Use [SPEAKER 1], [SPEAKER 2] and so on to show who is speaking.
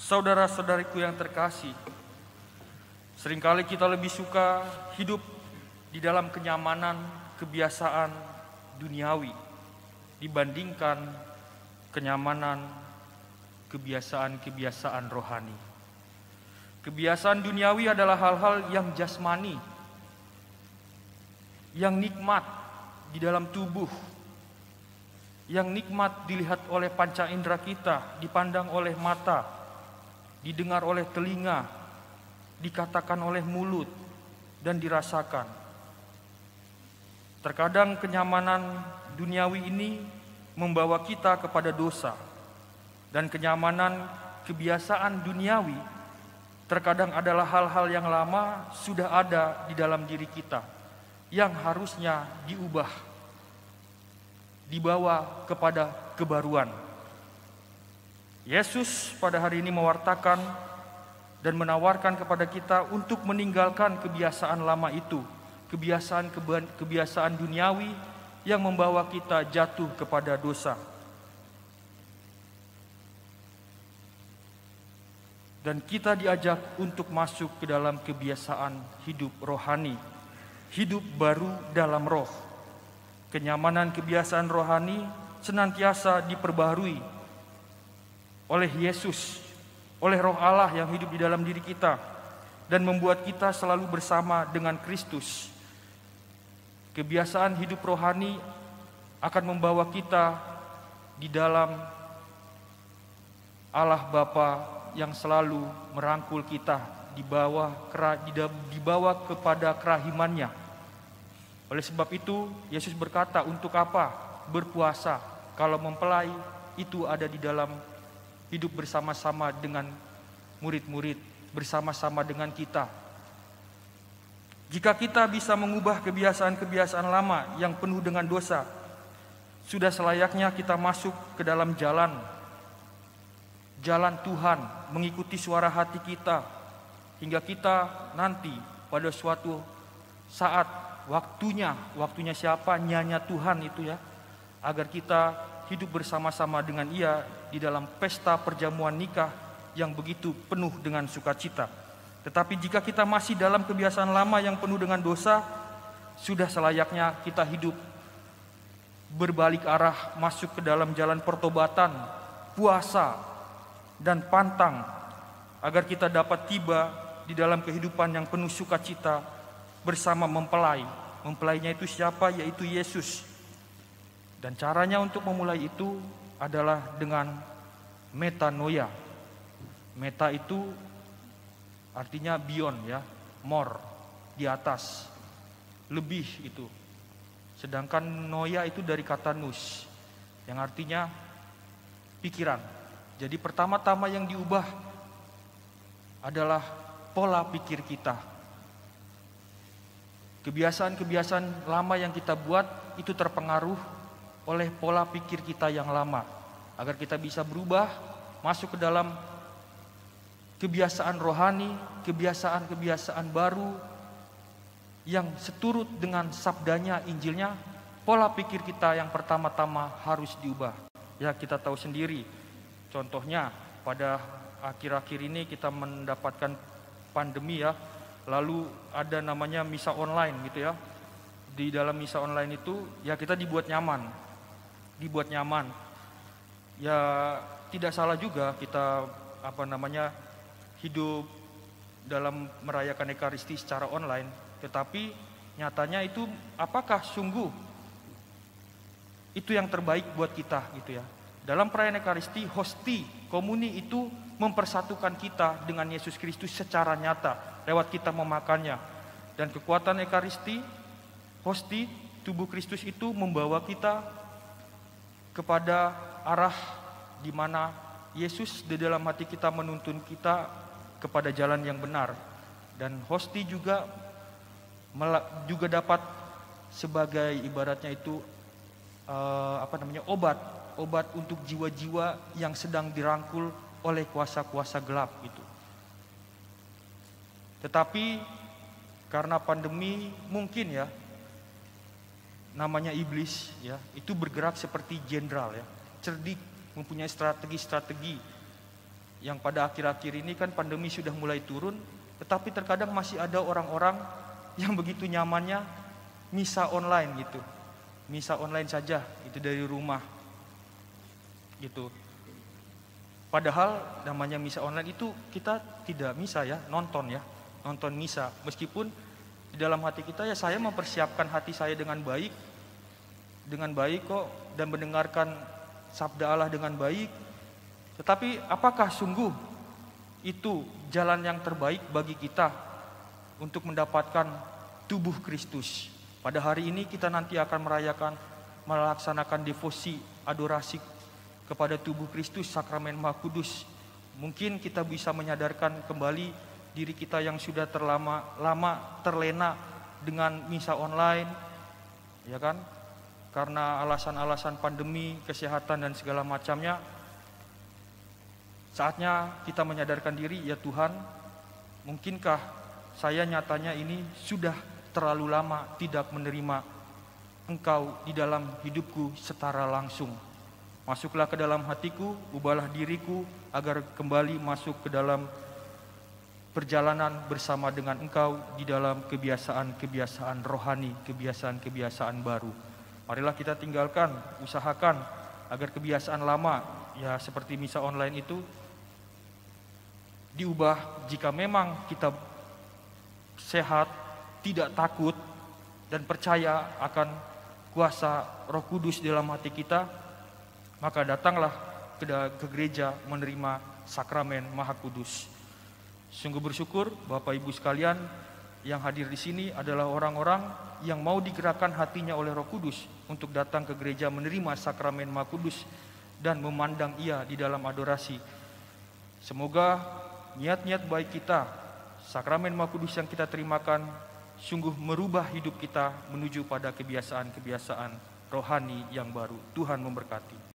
[SPEAKER 1] Saudara-saudariku yang terkasih, seringkali kita lebih suka hidup di dalam kenyamanan, kebiasaan duniawi dibandingkan kenyamanan, kebiasaan-kebiasaan rohani. Kebiasaan duniawi adalah hal-hal yang jasmani, yang nikmat di dalam tubuh, yang nikmat dilihat oleh panca indera kita, dipandang oleh mata, didengar oleh telinga, dikatakan oleh mulut, dan dirasakan. Terkadang kenyamanan duniawi ini membawa kita kepada dosa, dan kenyamanan kebiasaan duniawi terkadang adalah hal-hal yang lama sudah ada di dalam diri kita, yang harusnya diubah, dibawa kepada kebaruan. Yesus pada hari ini mewartakan dan menawarkan kepada kita untuk meninggalkan kebiasaan lama itu, kebiasaan duniawi yang membawa kita jatuh kepada dosa. Dan kita diajak untuk masuk ke dalam kebiasaan hidup rohani, hidup baru dalam roh. Kenyamanan kebiasaan rohani senantiasa diperbaharui oleh Yesus, oleh Roh Allah yang hidup di dalam diri kita dan membuat kita selalu bersama dengan Kristus. Kebiasaan hidup rohani akan membawa kita di dalam Allah Bapa yang selalu merangkul kita dibawa kepada kerahimannya. Oleh sebab itu, Yesus berkata, untuk apa berpuasa kalau mempelai itu ada di dalam hidup bersama-sama dengan murid-murid, bersama-sama dengan kita. Jika kita bisa mengubah kebiasaan-kebiasaan lama yang penuh dengan dosa, sudah selayaknya kita masuk ke dalam jalan Tuhan, mengikuti suara hati kita, hingga kita nanti pada suatu saat waktunya siapa? Nyanya Tuhan itu ya, agar kita hidup bersama-sama dengan Ia di dalam pesta perjamuan nikah yang begitu penuh dengan sukacita. Tetapi jika kita masih dalam kebiasaan lama yang penuh dengan dosa, sudah selayaknya kita hidup berbalik arah, masuk ke dalam jalan pertobatan, puasa, dan pantang, agar kita dapat tiba di dalam kehidupan yang penuh sukacita bersama mempelai. Mempelainya itu siapa? Yaitu Yesus. Dan caranya untuk memulai itu adalah dengan metanoia. Meta itu artinya beyond ya, more, di atas, lebih itu. Sedangkan noia itu dari kata nous, yang artinya pikiran. Jadi pertama-tama yang diubah adalah pola pikir kita. Kebiasaan-kebiasaan lama yang kita buat itu terpengaruh oleh pola pikir kita yang lama. Agar kita bisa berubah, masuk ke dalam kebiasaan rohani, kebiasaan-kebiasaan baru yang seturut dengan sabdanya, Injilnya. Pola pikir kita yang pertama-tama harus diubah. Ya, kita tahu sendiri. Contohnya pada akhir-akhir ini kita mendapatkan pandemi ya, lalu ada namanya misa online gitu ya. Di dalam misa online itu ya kita dibuat nyaman. Ya tidak salah juga kita hidup dalam merayakan Ekaristi secara online, tetapi nyatanya itu apakah sungguh itu yang terbaik buat kita gitu ya. Dalam perayaan Ekaristi, hosti, komuni itu mempersatukan kita dengan Yesus Kristus secara nyata lewat kita memakannya. Dan kekuatan Ekaristi, hosti, tubuh Kristus itu membawa kita kepada arah di mana Yesus di dalam hati kita menuntun kita kepada jalan yang benar. Dan hosti juga dapat sebagai ibaratnya itu obat untuk jiwa-jiwa yang sedang dirangkul oleh kuasa-kuasa gelap itu. Tetapi karena pandemi mungkin ya, namanya iblis ya, itu bergerak seperti jenderal ya, cerdik, mempunyai strategi-strategi yang pada akhir-akhir ini kan pandemi sudah mulai turun, tetapi terkadang masih ada orang-orang yang begitu nyamannya misa online gitu. Misa online saja, itu dari rumah gitu. Padahal namanya misa online itu kita tidak misa ya, nonton misa. Meskipun di dalam hati kita ya saya mempersiapkan hati saya dengan baik kok, dan mendengarkan sabda Allah dengan baik. Tetapi apakah sungguh itu jalan yang terbaik bagi kita untuk mendapatkan tubuh Kristus? Pada hari ini kita nanti akan melaksanakan devosi adorasi kepada tubuh Kristus, sakramen Maha Kudus. Mungkin kita bisa menyadarkan kembali diri kita yang sudah lama terlena dengan misa online, ya kan? Karena alasan-alasan pandemi, kesehatan dan segala macamnya. Saatnya kita menyadarkan diri, ya Tuhan, mungkinkah saya nyatanya ini sudah terlalu lama tidak menerima Engkau di dalam hidupku secara langsung. Masuklah ke dalam hatiku, ubahlah diriku agar kembali masuk ke dalam perjalanan bersama dengan Engkau di dalam kebiasaan-kebiasaan rohani, kebiasaan-kebiasaan baru. Marilah kita tinggalkan, usahakan agar kebiasaan lama ya seperti misa online itu diubah jika memang kita sehat, tidak takut dan percaya akan kuasa Roh Kudus dalam hati kita. Maka datanglah ke gereja menerima sakramen Maha Kudus. Sungguh bersyukur Bapak Ibu sekalian yang hadir di sini adalah orang-orang yang mau digerakkan hatinya oleh Roh Kudus untuk datang ke gereja menerima sakramen Maha Kudus dan memandang Ia di dalam adorasi. Semoga niat-niat baik kita, sakramen Maha Kudus yang kita terimakan sungguh merubah hidup kita menuju pada kebiasaan-kebiasaan rohani yang baru. Tuhan memberkati.